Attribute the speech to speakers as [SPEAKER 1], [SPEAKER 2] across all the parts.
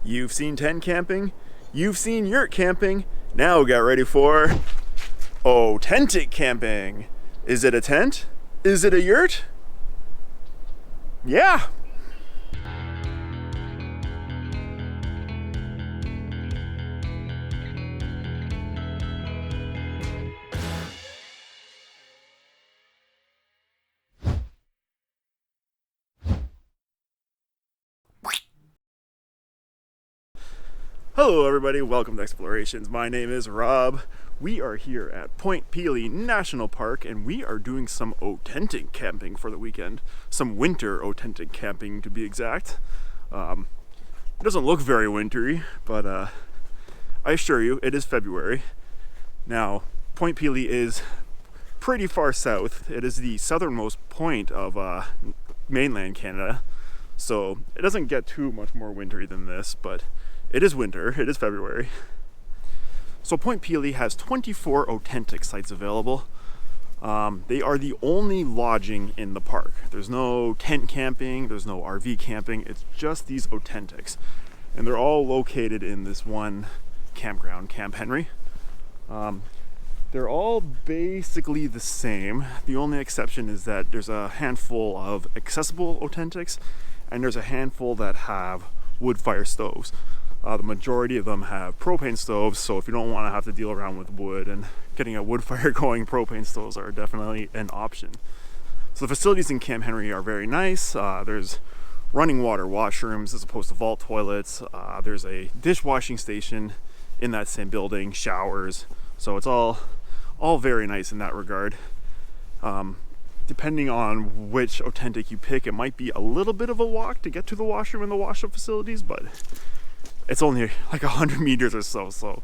[SPEAKER 1] You've seen tent camping, you've seen yurt camping, now get ready for oTENTik camping. Is it a tent? Is it a yurt? Yeah! Hello everybody, welcome to Explorations. My name is Rob. We are here at Point Pelee National Park and we are doing some oTENTik camping for the weekend. Some winter oTENTik camping to be exact. It doesn't look very wintry, but I assure you it is February. Now, Point Pelee is pretty far south. It is the southernmost point of mainland Canada, so it doesn't get too much more wintry than this, but it is winter, it is February. So Point Pelee has 24 oTENTik sites available. They are the only lodging in the park. There's no tent camping, there's no RV camping, it's just these oTENTiks. And they're all located in this one campground, Camp Henry. They're all basically the same. The only exception is that there's a handful of accessible oTENTiks and there's a handful that have wood fire stoves. The majority of them have propane stoves, so if you don't want to have to deal around with wood and getting a wood fire going, propane stoves are definitely an option. So the facilities in Camp Henry are very nice. There's running water washrooms as opposed to vault toilets. There's a dishwashing station in that same building, showers. So it's all very nice in that regard. Depending on which oTENTik you pick, it might be a little bit of a walk to get to the washroom and the wash-up facilities, but it's only like 100 meters or so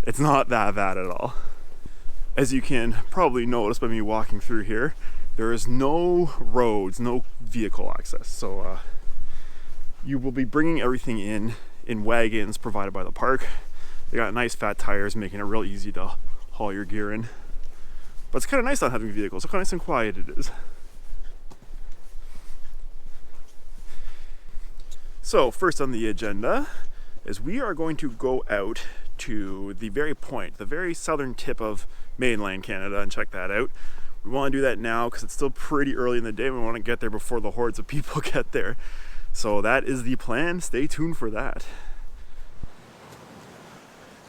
[SPEAKER 1] it's not that bad at all. As you can probably notice by me walking through here, there is no roads, no vehicle access. So you will be bringing everything in wagons provided by the park. They got nice fat tires, making it real easy to haul your gear in. But it's kind of nice not having vehicles. Look how nice and quiet it is. So first on the agenda is we are going to go out to the very point, the very southern tip of mainland Canada, and check that out. We want to do that now because it's still pretty early in the day. We want to get there before the hordes of people get there. So that is the plan. Stay tuned for that.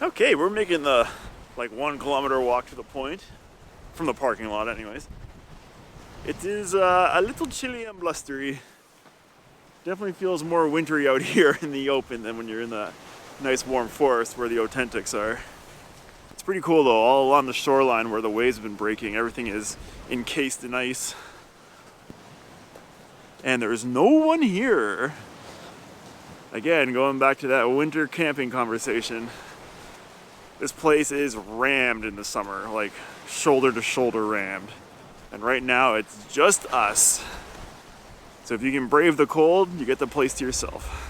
[SPEAKER 1] Okay, we're making the 1 kilometer walk to the point from the parking lot anyways. It is a little chilly and blustery. Definitely feels more wintry out here in the open than when you're in the nice warm forest where the oTENTiks are. It's pretty cool though, all along the shoreline where the waves have been breaking, everything is encased in ice. And there is no one here. Again, going back to that winter camping conversation, this place is rammed in the summer, like shoulder to shoulder rammed. And right now it's just us. So if you can brave the cold, you get the place to yourself.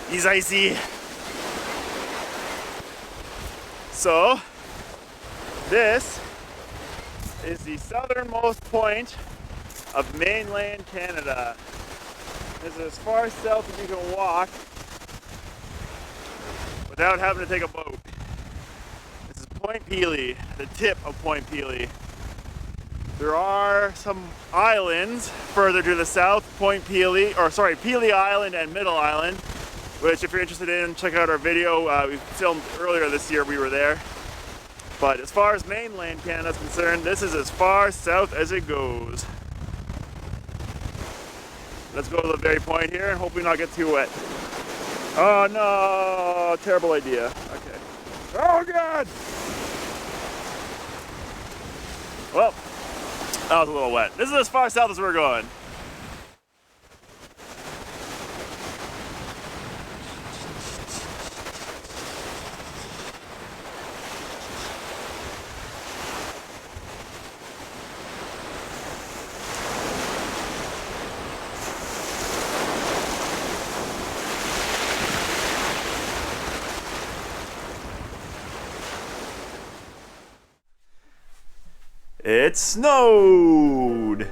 [SPEAKER 1] He's icy. So, this is the southernmost point of mainland Canada. This is as far south as you can walk without having to take a boat. This is Point Pelee, the tip of Point Pelee. There are some islands further to the south, Pelee Island and Middle Island. which if you're interested in, check out our video. We filmed earlier this year, we were there. But as far as mainland Canada is concerned, this is as far south as it goes. Let's go to the very point here and hopefully not get too wet. Oh no, terrible idea. Okay. Oh God! Well, that was a little wet. This is as far south as we're going. It snowed!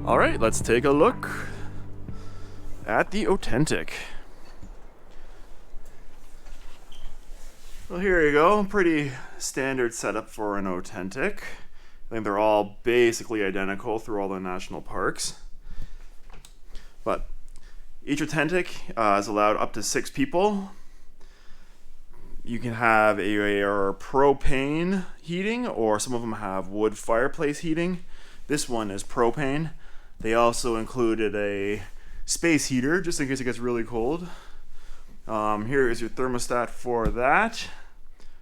[SPEAKER 1] All right, let's take a look at the oTENTik. Well, here you go. Pretty standard setup for an oTENTik. I think they're all basically identical through all the national parks. But each oTENTik is allowed up to 6 people. You can have a propane heating, or some of them have wood fireplace heating. This one is propane. They also included a space heater, just in case it gets really cold. Here is your thermostat for that.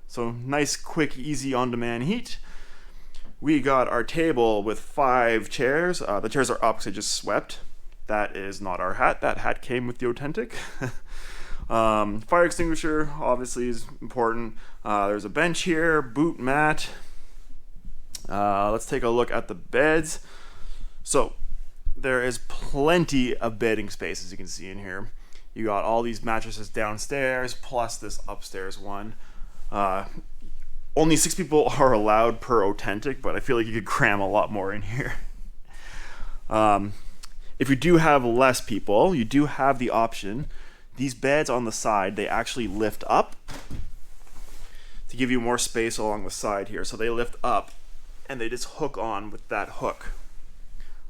[SPEAKER 1] So nice, quick, easy, on-demand heat. We got our table with 5 chairs. The chairs are up because I just swept. That is not our hat. That hat came with the oTENTik. Fire extinguisher, obviously, is important. There's a bench here, boot mat. Let's take a look at the beds. So, there is plenty of bedding space, as you can see in here. You got all these mattresses downstairs, plus this upstairs one. Only 6 people are allowed per oTENTik, but I feel like you could cram a lot more in here. If you do have less people, you do have the option. These beds on the side, they actually lift up to give you more space along the side here. So they lift up, and they just hook on with that hook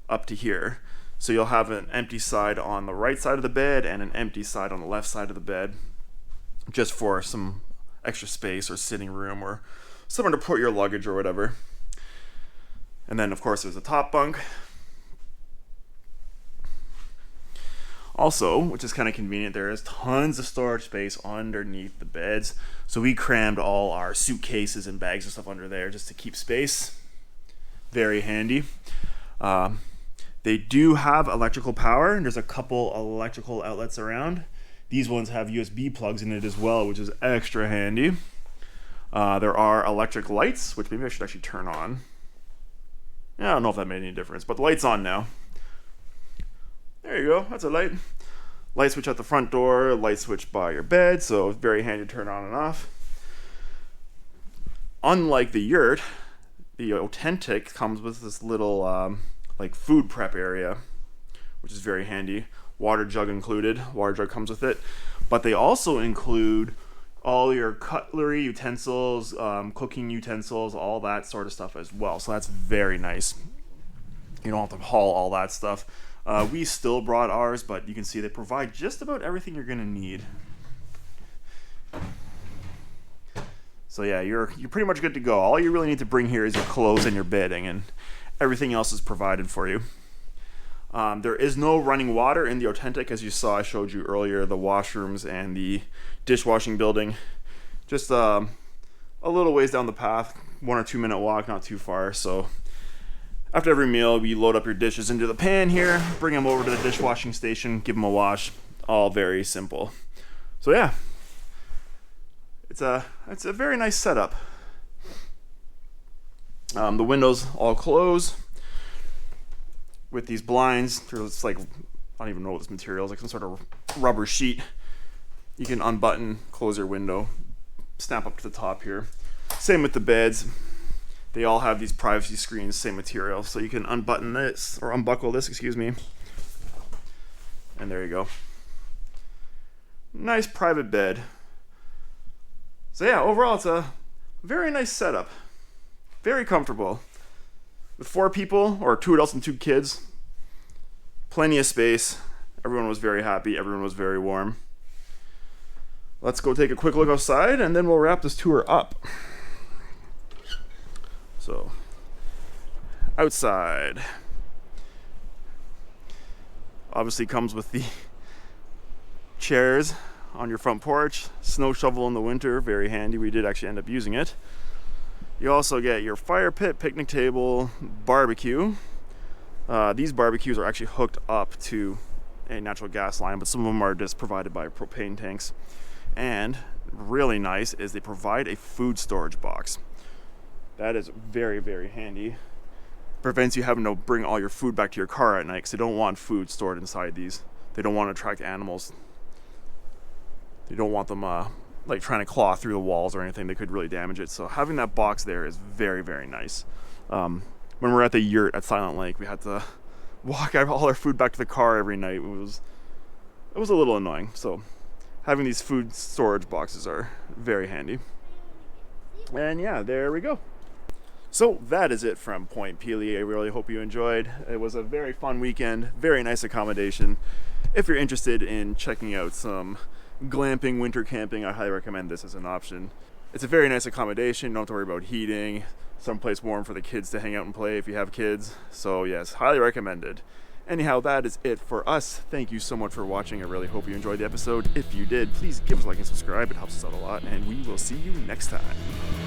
[SPEAKER 1] up to here. So you'll have an empty side on the right side of the bed and an empty side on the left side of the bed, just for some extra space or sitting room or somewhere to put your luggage or whatever. And then of course there's a top bunk. Also, which is kind of convenient, there is tons of storage space underneath the beds. So we crammed all our suitcases and bags and stuff under there just to keep space. Very handy. They do have electrical power, and there's a couple electrical outlets around. These ones have USB plugs in it as well, which is extra handy. There are electric lights, which maybe I should actually turn on. Yeah, I don't know if that made any difference, but the light's on now. There you go, that's a light. Light switch at the front door, light switch by your bed, so very handy to turn on and off. Unlike the yurt, the oTENTik comes with this little like food prep area, which is very handy. Water jug included. Water jug comes with it. But they also include all your cutlery, utensils, cooking utensils, all that sort of stuff as well. So that's very nice. You don't have to haul all that stuff. We still brought ours, but you can see they provide just about everything you're gonna need. So yeah, you're pretty much good to go. All you really need to bring here is your clothes and your bedding, and everything else is provided for you. There is no running water in the oTENTik, as you saw. I showed you earlier the washrooms and the dishwashing building. Just a little ways down the path, 1 or 2 minute walk, not too far. So after every meal, we load up your dishes into the pan here, bring them over to the dishwashing station, give them a wash. All very simple. So yeah, it's a very nice setup. The windows all close with these blinds. It's like, I don't even know what this material is, like some sort of rubber sheet. You can unbutton, close your window, snap up to the top here. Same with the beds. They all have these privacy screens, same material. So you can unbutton this, or unbuckle this, excuse me. And there you go. Nice private bed. So yeah, overall it's a very nice setup. Very comfortable. With 4 people, or 2 adults and 2 kids. Plenty of space. Everyone was very happy. Everyone was very warm. Let's go take a quick look outside and then we'll wrap this tour up. So, outside. Obviously comes with the chairs on your front porch. Snow shovel in the winter, very handy. We did actually end up using it. You also get your fire pit, picnic table, barbecue. These barbecues are actually hooked up to a natural gas line, but some of them are just provided by propane tanks. And really nice is they provide a food storage box. That is very, very handy. Prevents you having to bring all your food back to your car at night because they don't want food stored inside these. They don't want to attract animals. They don't want them like trying to claw through the walls or anything. They could really damage it. So having that box there is very, very nice. When we're at the yurt at Silent Lake, we had to walk all our food back to the car every night. It was a little annoying. So having these food storage boxes are very handy. And yeah, there we go. So that is it from Point Pelee. I really hope you enjoyed. It was a very fun weekend, very nice accommodation. If you're interested in checking out some glamping, winter camping, I highly recommend this as an option. It's a very nice accommodation. You don't have to worry about heating. Someplace warm for the kids to hang out and play if you have kids. So yes, highly recommended. Anyhow, that is it for us. Thank you so much for watching. I really hope you enjoyed the episode. If you did, please give us a like and subscribe. It helps us out a lot. And we will see you next time.